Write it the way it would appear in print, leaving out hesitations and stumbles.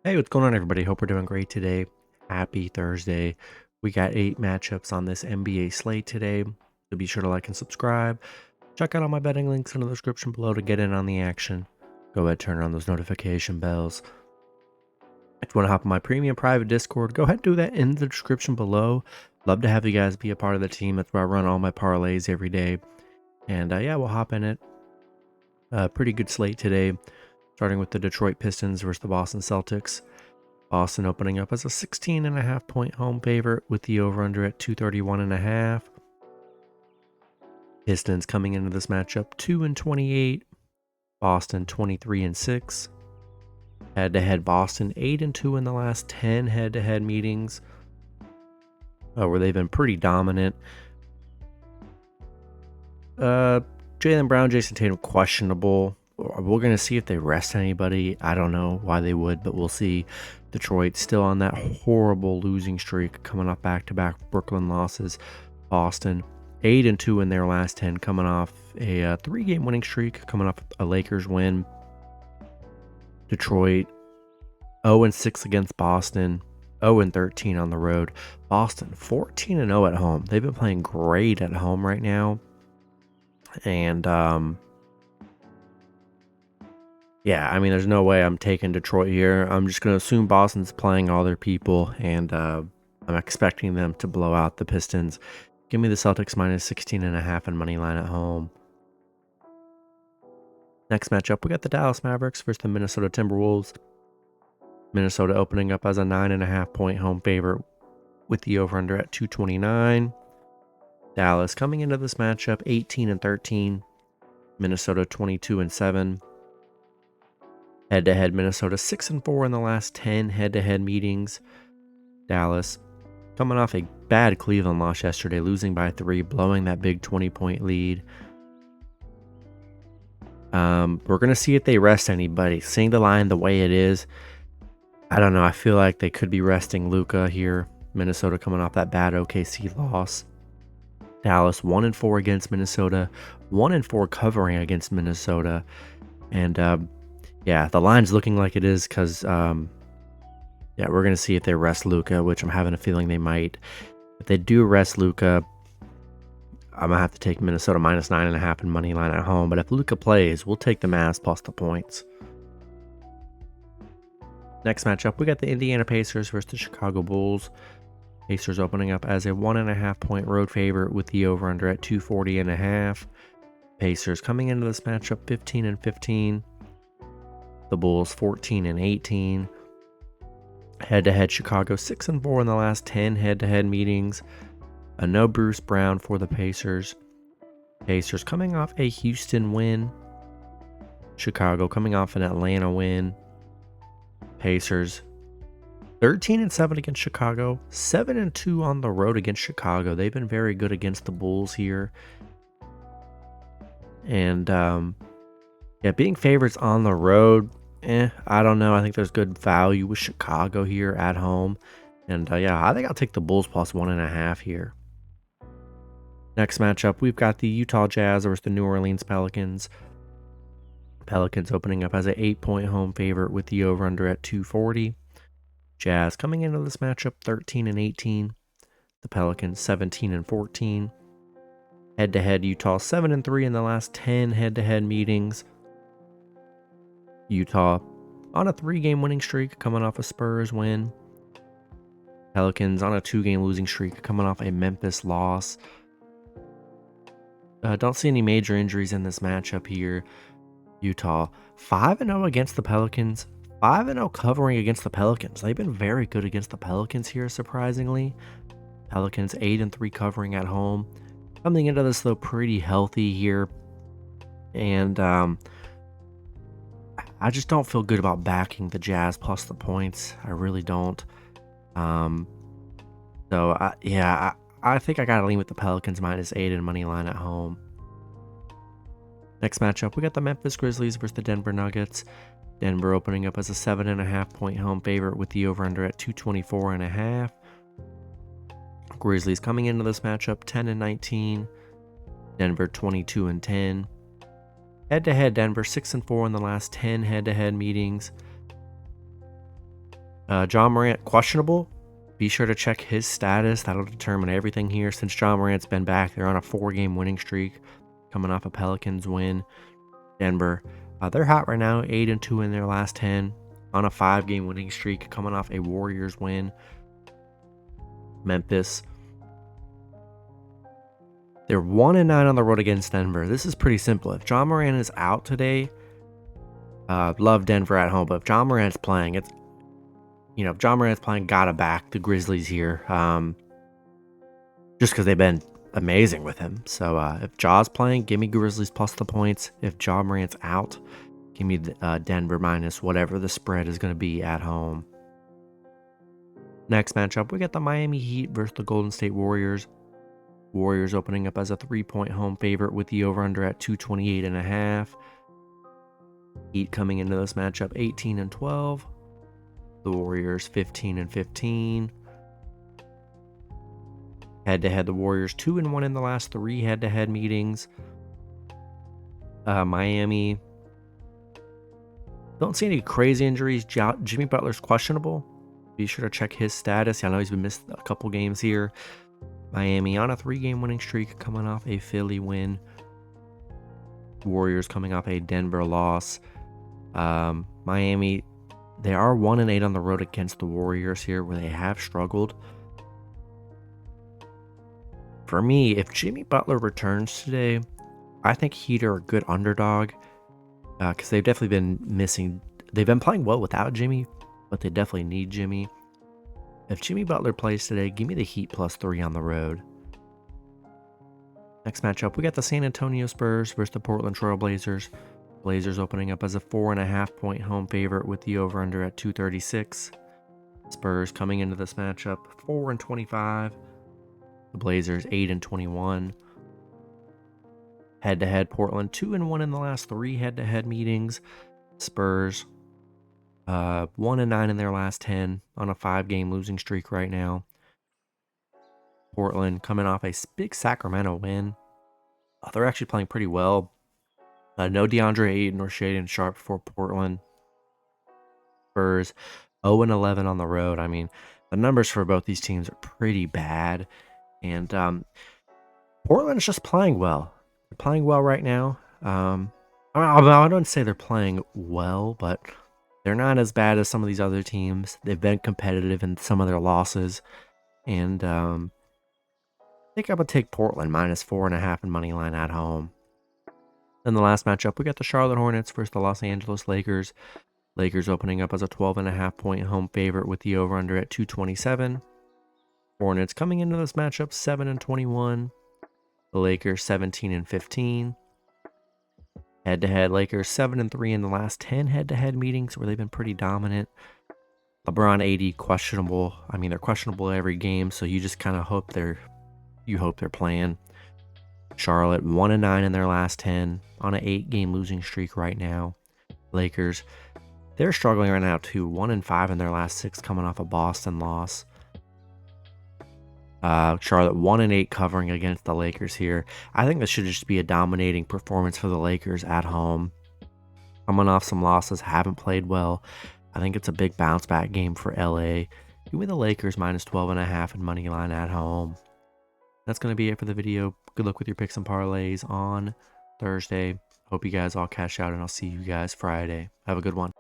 Hey, what's going on, everybody? Hope we're doing great today. Happy Thursday. We got 8 matchups on this NBA slate today, so be sure to like and subscribe. Check out all my betting links in the description below to get in on the action. Go ahead, turn on those notification bells. If you want to hop on my premium private Discord, go ahead and do that in the description below. Love to have you guys be a part of the team. That's where I run all my parlays every day. And yeah, we'll hop in it. Pretty good slate today, starting with the Detroit Pistons versus the Boston Celtics. Boston opening up as a 16.5 point home favorite with the over-under at 231.5. Pistons coming into this matchup 2-28. Boston 23-6. Head-to-head Boston 8-2 in the last 10 head-to-head meetings, where they've been pretty dominant. Jaylen Brown, Jason Tatum questionable. We're going to see if they rest anybody. I don't know why they would, but we'll see. Detroit still on that horrible losing streak, coming off back-to-back Brooklyn losses. Boston 8-2 in their last 10, coming off a 3-game winning streak, coming off a Lakers win. Detroit 0-6 against Boston, 0-13 on the road. Boston 14-0 at home. They've been playing great at home right now. And yeah, I mean, there's no way I'm taking Detroit here. I'm just going to assume Boston's playing all their people, and I'm expecting them to blow out the Pistons. Give me the Celtics minus 16.5 and money line at home. Next matchup, we got the Dallas Mavericks versus the Minnesota Timberwolves. Minnesota opening up as a 9.5 point home favorite with the over-under at 229. Dallas coming into this matchup 18-13. Minnesota 22-7. Head-to-head Minnesota 6-4 in the last 10 head-to-head meetings. Dallas coming off a bad Cleveland loss yesterday, losing by 3, blowing that big 20-point lead. We're going to see if they rest anybody. Seeing the line the way it is, I don't know. I feel like they could be resting Luka here. Minnesota coming off that bad OKC loss. Dallas 1-4 against Minnesota, 1-4 covering against Minnesota. And yeah, the line's looking like it is because, yeah, we're going to see if they rest Luka, which I'm having a feeling they might. If they do rest Luka, I'm going to have to take Minnesota minus 9.5 and money line at home. But if Luka plays, we'll take the Mavs plus the points. Next matchup, we got the Indiana Pacers versus the Chicago Bulls. Pacers opening up as a 1.5 point road favorite with the over-under at 240.5. Pacers coming into this matchup 15-15. The Bulls 14-18. Head-to-head Chicago 6-4 in the last 10 head-to-head meetings. A no Bruce Brown for the Pacers. Pacers coming off a Houston win. Chicago coming off an Atlanta win. Pacers 13-7 against Chicago, 7-2 on the road against Chicago. They've been very good against the Bulls here. And yeah, being favorites on the road, I don't know. I think there's good value with Chicago here at home. And yeah, I think I'll take the Bulls plus 1.5 here. Next matchup, we've got the Utah Jazz versus the New Orleans Pelicans. Pelicans opening up as an 8-point home favorite with the over-under at 240. Jazz coming into this matchup 13-18. The Pelicans 17-14. Head-to-head Utah 7-3 in the last 10 head-to-head meetings. Utah on a 3-game winning streak, coming off a Spurs win. Pelicans on a 2-game losing streak, coming off a Memphis loss. Don't see any major injuries in this matchup here. Utah 5-0 against the Pelicans. 5-0 covering against the Pelicans. They've been very good against the Pelicans here, surprisingly. Pelicans 8-3 covering at home. Coming into this, though, pretty healthy here. And I just don't feel good about backing the Jazz plus the points. I really don't. So, I think I got to lean with the Pelicans minus 8 and money line at home. Next matchup, we got the Memphis Grizzlies versus the Denver Nuggets. Denver opening up as a 7.5 point home favorite with the over-under at 224.5. Grizzlies coming into this matchup 10-19. Denver 22-10. Head-to-head Denver 6-4 in the last 10 head-to-head meetings. John Morant, questionable. Be sure to check his status. That'll determine everything here. Since John Morant's been back, they're on a 4-game winning streak, coming off a Pelicans win. Denver, they're hot right now, 8-2 in their last 10, on a 5-game winning streak, coming off a Warriors win. Memphis, they're 1-9 on the road against Denver. This is pretty simple. If John Morant is out today, love Denver at home. But if John Morant's playing, if John Morant's playing, gotta back the Grizzlies here. Just because they've been amazing with him. So if Ja's playing, give me Grizzlies plus the points. If John Morant's out, give me Denver minus whatever the spread is going to be at home. Next matchup, we got the Miami Heat versus the Golden State Warriors. Warriors opening up as a 3-point home favorite with the over-under at 228.5. Heat coming into this matchup 18-12. The Warriors 15-15. Head-to-head, the Warriors 2-1 in the last 3 head-to-head meetings. Miami, don't see any crazy injuries. Jimmy Butler's questionable. Be sure to check his status. I know he's been missed a couple games here. Miami on a 3-game winning streak, coming off a Philly win. Warriors coming off a Denver loss. Miami, they are 1-8 on the road against the Warriors here, where they have struggled. For me, if Jimmy Butler returns today, I think Heat are a good underdog, because they've definitely been missing. They've been playing well without Jimmy, but they definitely need Jimmy. If Jimmy Butler plays today, give me the Heat plus 3 on the road. Next matchup, we got the San Antonio Spurs versus the Portland Trail Blazers. Blazers opening up as a 4.5-point home favorite with the over-under at 236. Spurs coming into this matchup 4-25. The Blazers 8-21. Head-to-head, Portland 2-1 in the last 3 head-to-head meetings. Spurs 1-9 in their last 10 on a 5-game losing streak right now. Portland coming off a big Sacramento win. They're actually playing pretty well. No DeAndre Ayton or Shaedon Sharpe for Portland. Spurs 0-11 on the road. I mean, the numbers for both these teams are pretty bad. And Portland's just playing well. They're playing well right now. I don't say they're playing well, but they're not as bad as some of these other teams. They've been competitive in some of their losses. And I think I would take Portland minus 4.5 in money line at home. Then the last matchup, we got the Charlotte Hornets versus the Los Angeles Lakers. Lakers opening up as a 12.5-point home favorite with the over-under at 227. Hornets coming into this matchup 7-21. The Lakers 17-15. Head-to-head, Lakers 7-3 in the last 10 head-to-head meetings where they've been pretty dominant. LeBron, AD questionable. I mean, they're questionable every game, so you just kind of hope they're playing. Charlotte 1-9 in their last 10 on an 8-game losing streak right now. Lakers, they're struggling right now too. 1-5 in their last 6 coming off a Boston loss. Charlotte 1-8 covering against the Lakers here. I think this should just be a dominating performance for the Lakers at home. Coming off some losses, haven't played well. I think it's a big bounce back game for LA. Give me the Lakers minus 12.5 in money line at home. That's going to be it for the video. Good luck with your picks and parlays on Thursday. Hope you guys all cash out, and I'll see you guys Friday. Have a good one.